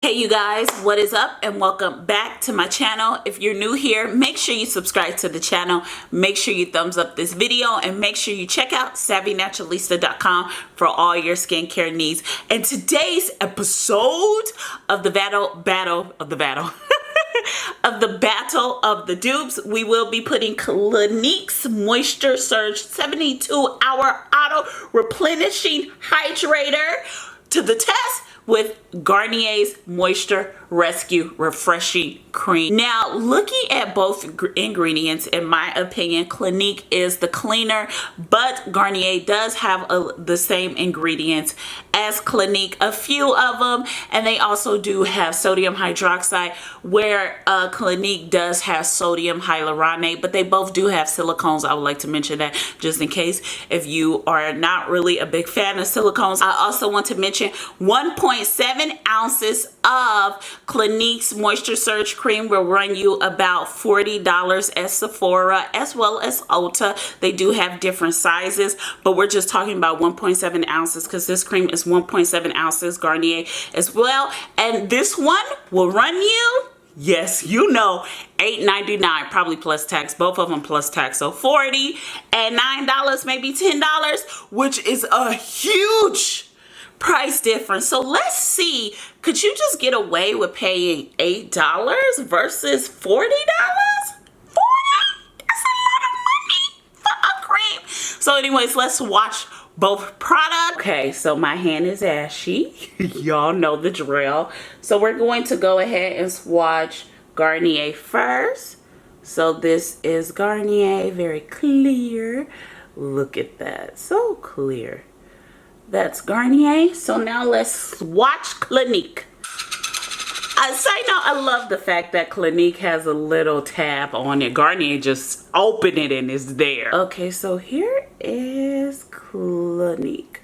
Hey you guys, what is up and welcome back to my channel. If you're new here, make sure you subscribe to the channel, make sure you thumbs up this video, and make sure you check out savvynaturalista.com for all your skincare needs. And today's episode of the battle of the dupes, we will be putting Clinique's Moisture Surge 72-hour auto replenishing hydrator to the test with Garnier's Moisture Rescue Refreshing Cream. Now, looking at both ingredients, in my opinion, Clinique is the cleaner, but Garnier does have the same ingredients as Clinique, a few of them, and they also do have sodium hydroxide, where Clinique does have sodium hyaluronate, but they both do have silicones. I would like to mention that just in case if you are not really a big fan of silicones. I also want to mention 1.7 ounces of Clinique's Moisture Surge Cream will run you about $40 at Sephora as well as Ulta. They do have different sizes, but we're just talking about 1.7 ounces because this cream is 1.7 ounces, Garnier as well. And this one will run you, yes, you know, $8.99, probably plus tax, both of them plus tax. So $40 and $9, maybe $10, which is a huge price difference. So let's see, could you just get away with paying $8 versus $40? $40? That's a lot of money for a cream. So anyways, let's watch both products. Okay, so my hand is ashy. Y'all know the drill. So we're going to go ahead and swatch Garnier first. So this is Garnier, very clear. Look at that, so clear. That's Garnier. So now let's swatch Clinique. Side note, I love the fact that Clinique has a little tab on it. Garnier just open it and it's there. Okay, so here is Clinique.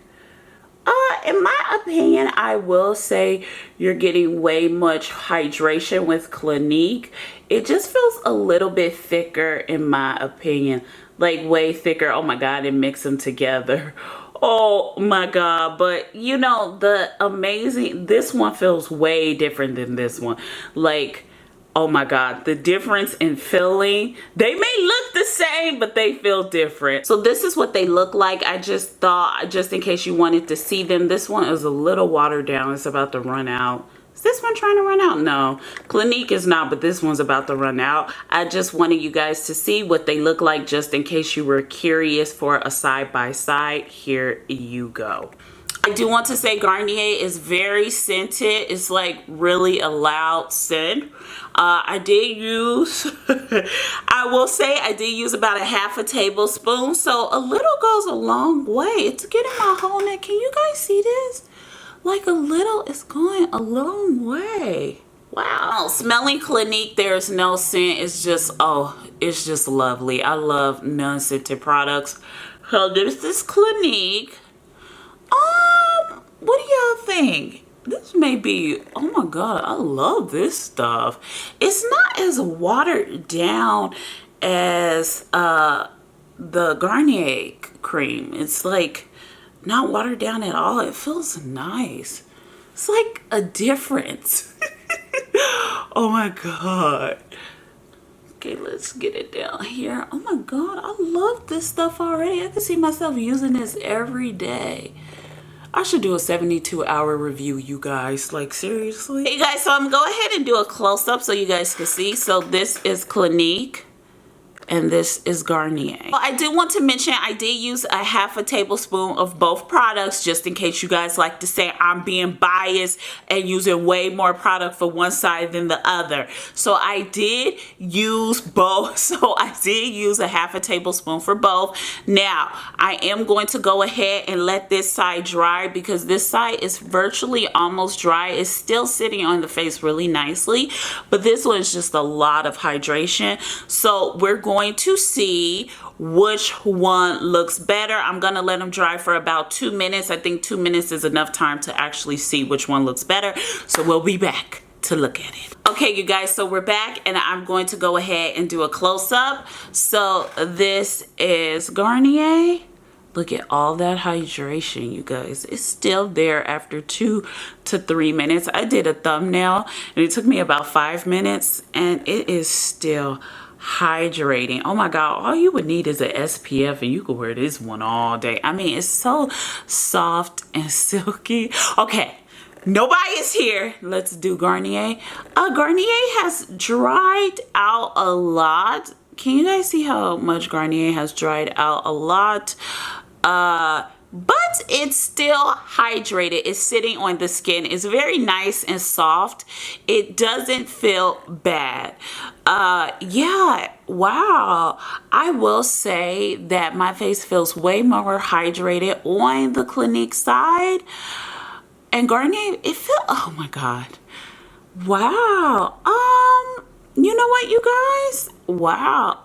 In my opinion, I will say you're getting way much hydration with Clinique. It just feels a little bit thicker in my opinion. Like way thicker. Oh my God, and mix them together. Oh my God, but you know, this one feels way different than this one. Like, oh my God, the difference in feeling, they may look the same, but they feel different. So this is what they look like. I just thought, just in case you wanted to see them, this one is a little watered down. It's about to run out. Is this one trying to run out? No, Clinique is not, but this one's about to run out. I just wanted you guys to see what they look like just in case you were curious for a side-by-side. Here you go. I do want to say Garnier is very scented. It's like really a loud scent. I did use, I will say I did use about ½ tablespoon. So a little goes a long way. It's getting my whole neck. Can you guys see this? Like a little is going a long way. Wow. Smelling Clinique, there's no scent. It's just, oh, it's just lovely. I love non-scented products. So there's this Clinique. What do y'all think? This may be, oh my God, I love this stuff. It's not as watered down as the Garnier cream. It's like not watered down at all. It feels nice. It's like a difference. Oh my God. Okay, let's get it down here. Oh my God, I love this stuff already. I can see myself using this every day. I should do a 72-hour review, you guys. Like, seriously? Hey guys, so I'm gonna go ahead and do a close-up so you guys can see. So this is Clinique. And this is Garnier. Well, I do want to mention I did use a ½ tablespoon of both products just in case you guys like to say I'm being biased and using way more product for one side than the other. So I did use both. So I did use a ½ tablespoon for both. Now I am going to go ahead and let this side dry because this side is virtually almost dry. It's still sitting on the face really nicely, but this one is just a lot of hydration. So we're going to see which one looks better. I'm gonna let them dry for about 2 minutes. I think 2 minutes is enough time to actually see which one looks better. So we'll be back to look at it. Okay, you guys, so we're back and I'm going to go ahead and do a close-up. So this is Garnier. Look at all that hydration, you guys. It's still there after 2 to 3 minutes. I did a thumbnail and it took me about 5 minutes and it is still hydrating. Oh my God, all you would need is an SPF and you could wear this one all day. I mean, it's so soft and silky. Okay, nobody is here. Let's do Garnier. Garnier has dried out a lot. Can you guys see how much Garnier has dried out? A lot. But it's still hydrated. It's sitting on the skin. It's very nice and soft. It doesn't feel bad. Yeah, wow. I will say that my face feels way more hydrated on the Clinique side. And Garnier, it feels, oh my God. Wow. You know what, you guys? Wow.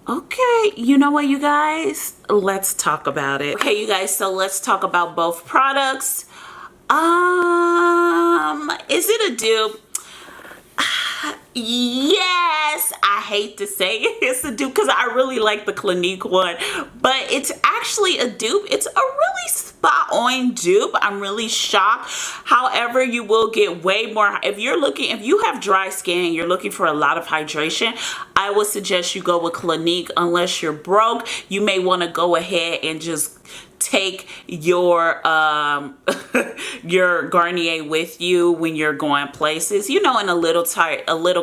Okay, you know what, you guys? Let's talk about it. Okay, you guys, so let's talk about both products. Is it a dupe? Yes, I hate to say it's a dupe because I really like the Clinique one, but it's actually a dupe. It's a really spot-on dupe. I'm really shocked. However, you will get way more if you have dry skin, you're looking for a lot of hydration. I would suggest you go with Clinique. Unless you're broke, you may want to go ahead and just take your your Garnier with you when you're going places, you know, in a little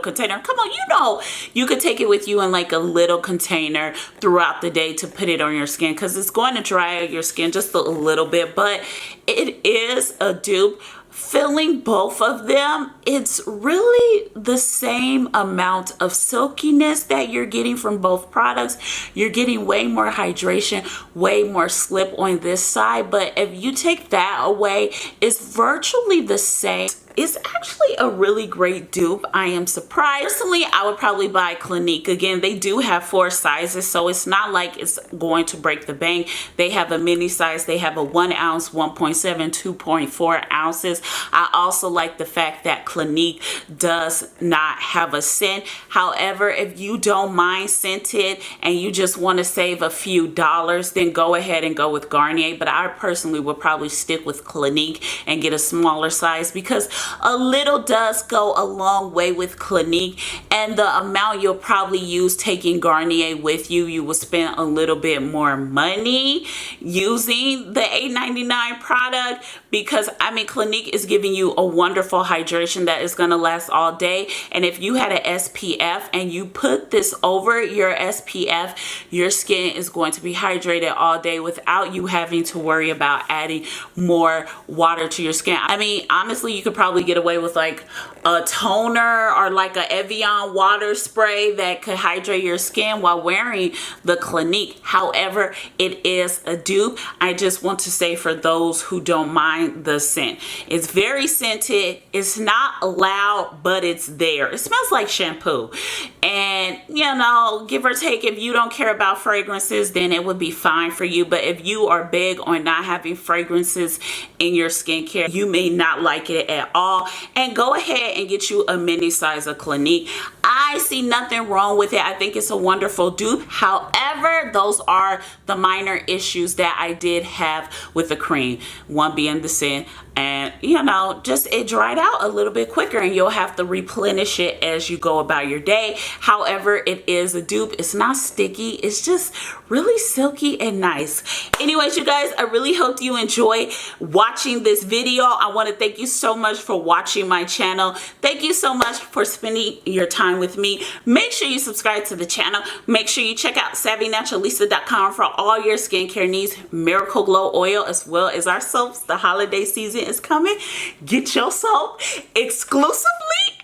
container. Come on, you know, you could take it with you in like a little container throughout the day to put it on your skin, because it's going to dry out your skin just a little bit, but it is a dupe. Filling both of them, it's really the same amount of silkiness that you're getting from both products. You're getting way more hydration, way more slip on this side, but if you take that away, it's virtually the same. It's actually a really great dupe. I am surprised. Personally, I would probably buy Clinique. Again, they do have 4 sizes, so it's not like it's going to break the bank. They have a mini size. They have a 1 ounce, 1.7, 2.4 ounces. I also like the fact that Clinique does not have a scent. However, if you don't mind scented and you just want to save a few dollars, then go ahead and go with Garnier. But I personally would probably stick with Clinique and get a smaller size, because a little does go a long way with Clinique, and the amount you'll probably use taking Garnier with you, you will spend a little bit more money using the $8.99 product, because I mean, Clinique is giving you a wonderful hydration that is going to last all day. And if you had an SPF and you put this over your SPF, your skin is going to be hydrated all day without you having to worry about adding more water to your skin. I mean, honestly, you could probably get away with like a toner or like a Evian water spray that could hydrate your skin while wearing the Clinique. However, it is a dupe. I just want to say, for those who don't mind the scent, it's very scented. It's not loud, but it's there. It smells like shampoo, and you know, give or take, if you don't care about fragrances, then it would be fine for you. But if you are big on not having fragrances in your skincare, you may not like it at all, and go ahead and get you a mini size of Clinique. I see nothing wrong with it. I think it's a wonderful dupe. However, those are the minor issues that I did have with the cream. One being the scent, and you know, just it dried out a little bit quicker, and you'll have to replenish it as you go about your day. However, it is a dupe. It's not sticky. It's just really silky and nice. Anyways, you guys, I really hope you enjoy watching this video. I want to thank you so much for watching my channel. Thank you so much for spending your time with me. Make sure you subscribe to the channel. Make sure you check out SavvyNaturalista.com for all your skincare needs. Miracle Glow Oil, as well as our soaps. The holiday season is coming. Get your soap exclusively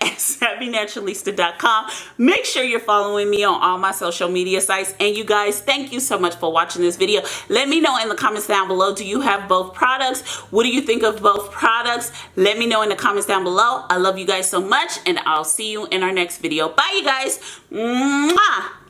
at SavvyNaturalista.com. Make sure you're following me on all my social media sites. And you guys, thank you so much for watching this video. Let me know in the comments down below, do you have both products? What do you think of both products? Let me know in the comments down below. I love you guys so much, and I'll see you in our next video. Bye, you guys. Mwah!